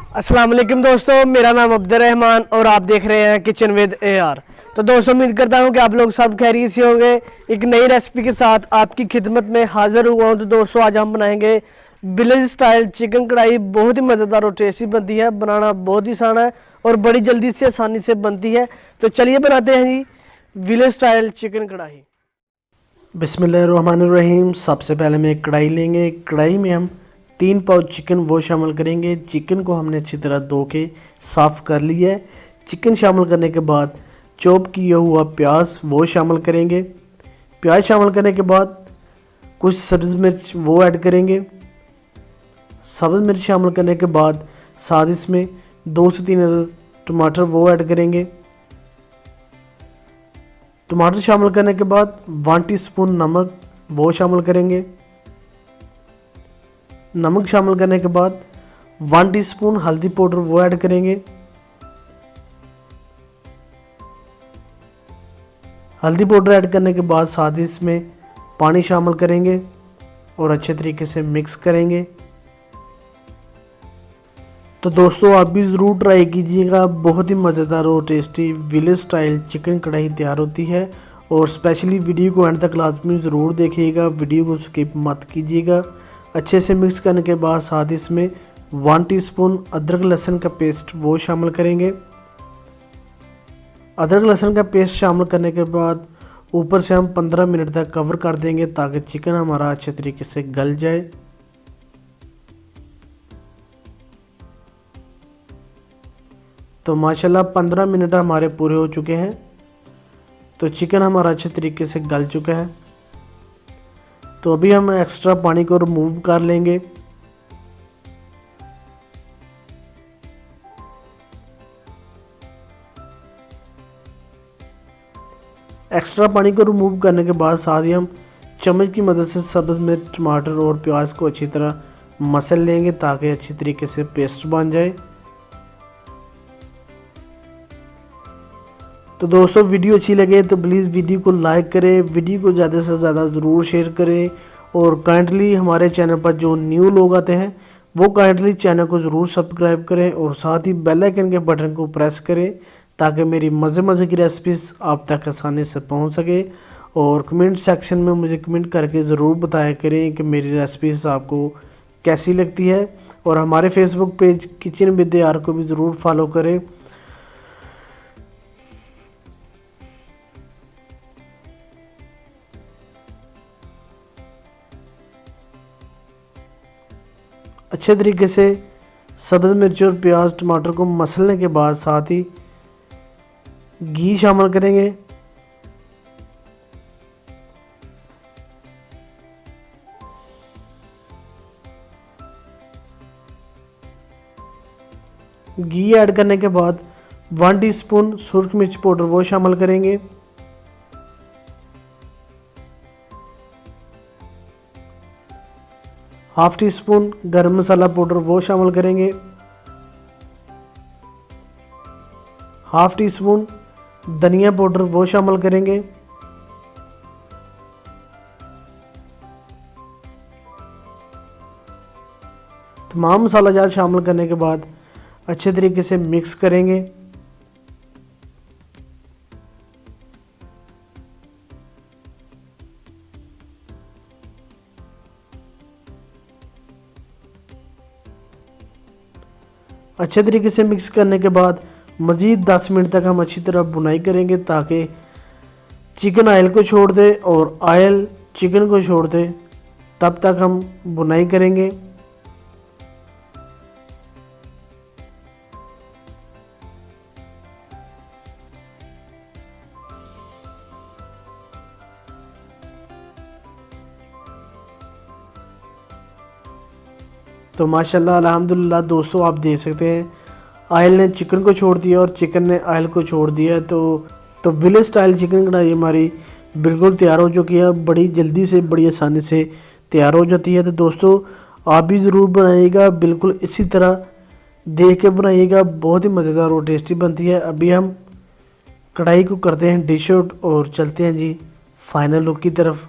अस्सलाम वालेकुम दोस्तों, मेरा नाम अब्दुर्रहमान और आप देख रहे हैं किचन विद AR। तो दोस्तों उम्मीद करता हूं कि आप लोग सब खैरियत से होंगे। एक नई रेसिपी के साथ आपकी खिदमत में हाज़िर हुआ हूं। तो दोस्तों आज हम बनाएंगे विलेज स्टाइल चिकन कढ़ाई। बहुत ही मज़ेदार और टेस्टी बनती है, बनाना बहुत ही आसान है और बड़ी जल्दी से आसानी से बनती है। तो चलिए बनाते हैं जी विलेज स्टाइल चिकन कढ़ाई। बिस्मिल्लाहिर्रहमानिर्रहीम। सबसे पहले हम एक कढ़ाई लेंगे। कढ़ाई में हम 3 पाउच चिकन वो शामिल करेंगे। चिकन को हमने अच्छी तरह धो के साफ़ कर लिया है। चिकन शामिल करने के बाद चॉप किया हुआ प्याज वो शामिल करेंगे। प्याज शामिल करने के बाद कुछ सब्ज़ मिर्च वो ऐड करेंगे। सब्ज़ मिर्च शामिल करने के बाद साथ इसमें 2 से 3 अदद टमाटर वो ऐड करेंगे। टमाटर शामिल करने के बाद 1 टीस्पून नमक वो शामिल करेंगे। नमक शामिल करने के बाद 1 टीस्पून हल्दी पाउडर वो ऐड करेंगे। हल्दी पाउडर ऐड करने के बाद साथ ही इसमें पानी शामिल करेंगे और अच्छे तरीके से मिक्स करेंगे। तो दोस्तों आप भी ज़रूर ट्राई कीजिएगा, बहुत ही मज़ेदार और टेस्टी विलेज स्टाइल चिकन कढ़ाई तैयार होती है। और स्पेशली वीडियो को एंड तक लाजमी ज़रूर देखिएगा, वीडियो को स्किप मत कीजिएगा। अच्छे से मिक्स करने के बाद साथ इसमें 1 टीस्पून अदरक लहसुन का पेस्ट वो शामिल करेंगे। अदरक लहसुन का पेस्ट शामिल करने के बाद ऊपर से हम 15 मिनट तक कवर कर देंगे ताकि चिकन हमारा अच्छे तरीके से गल जाए। तो माशाल्लाह 15 मिनट हमारे पूरे हो चुके हैं। तो चिकन हमारा अच्छे तरीके से गल चुका है। तो अभी हम एक्स्ट्रा पानी को रिमूव कर लेंगे। एक्स्ट्रा पानी को रिमूव करने के बाद साथ ही हम चम्मच की मदद से सब्ज़ मिर्च, टमाटर और प्याज को अच्छी तरह मसल लेंगे ताकि अच्छी तरीके से पेस्ट बन जाए। तो दोस्तों वीडियो अच्छी लगे तो प्लीज़ वीडियो को लाइक करें, वीडियो को ज़्यादा से ज़्यादा ज़रूर शेयर करें। और काइंडली हमारे चैनल पर जो न्यू लोग आते हैं वो काइंडली चैनल को ज़रूर सब्सक्राइब करें और साथ ही बेल आइकन के बटन को प्रेस करें ताकि मेरी मज़े की रेसिपीज़ आप तक आसानी से पहुंच सके। और कमेंट सेक्शन में मुझे कमेंट करके ज़रूर बताया करें कि मेरी रेसिपीज़ आपको कैसी लगती है। और हमारे Facebook page kitchen with AR को भी ज़रूर फॉलो करें। अच्छे तरीके से सब्ज़ मिर्च और प्याज टमाटर को मसलने के बाद साथ ही घी शामिल करेंगे। घी ऐड करने के बाद 1 टीस्पून सुरख मिर्च पाउडर वो शामिल करेंगे। हाफ टी स्पून गरम मसाला पाउडर वो शामिल करेंगे। हाफ टी स्पून धनिया पाउडर वो शामिल करेंगे। तमाम मसाला जात शामिल करने के बाद अच्छे तरीके से मिक्स करेंगे। अच्छे तरीके से मिक्स करने के बाद मज़ीद 10 मिनट तक हम अच्छी तरह भुनाई करेंगे ताकि चिकन ऑयल को छोड़ दे और ऑयल चिकन को छोड़ दे। तब तक हम भुनाई करेंगे। तो माशाल्लाह अल्हम्दुलिल्लाह दोस्तों आप देख सकते हैं ऑयल ने चिकन को छोड़ दिया और चिकन ने ऑयल को छोड़ दिया। तो विलेज स्टाइल चिकन कढ़ाई हमारी बिल्कुल तैयार हो चुकी है। बड़ी जल्दी से बड़ी आसानी से तैयार हो जाती है। तो दोस्तों आप भी ज़रूर बनाइएगा, बिल्कुल इसी तरह देख के बनाइएगा, बहुत ही मज़ेदार और टेस्टी बनती है। अभी हम कढ़ाई को करते हैं डिश आउट और चलते हैं जी फाइनल लुक की तरफ।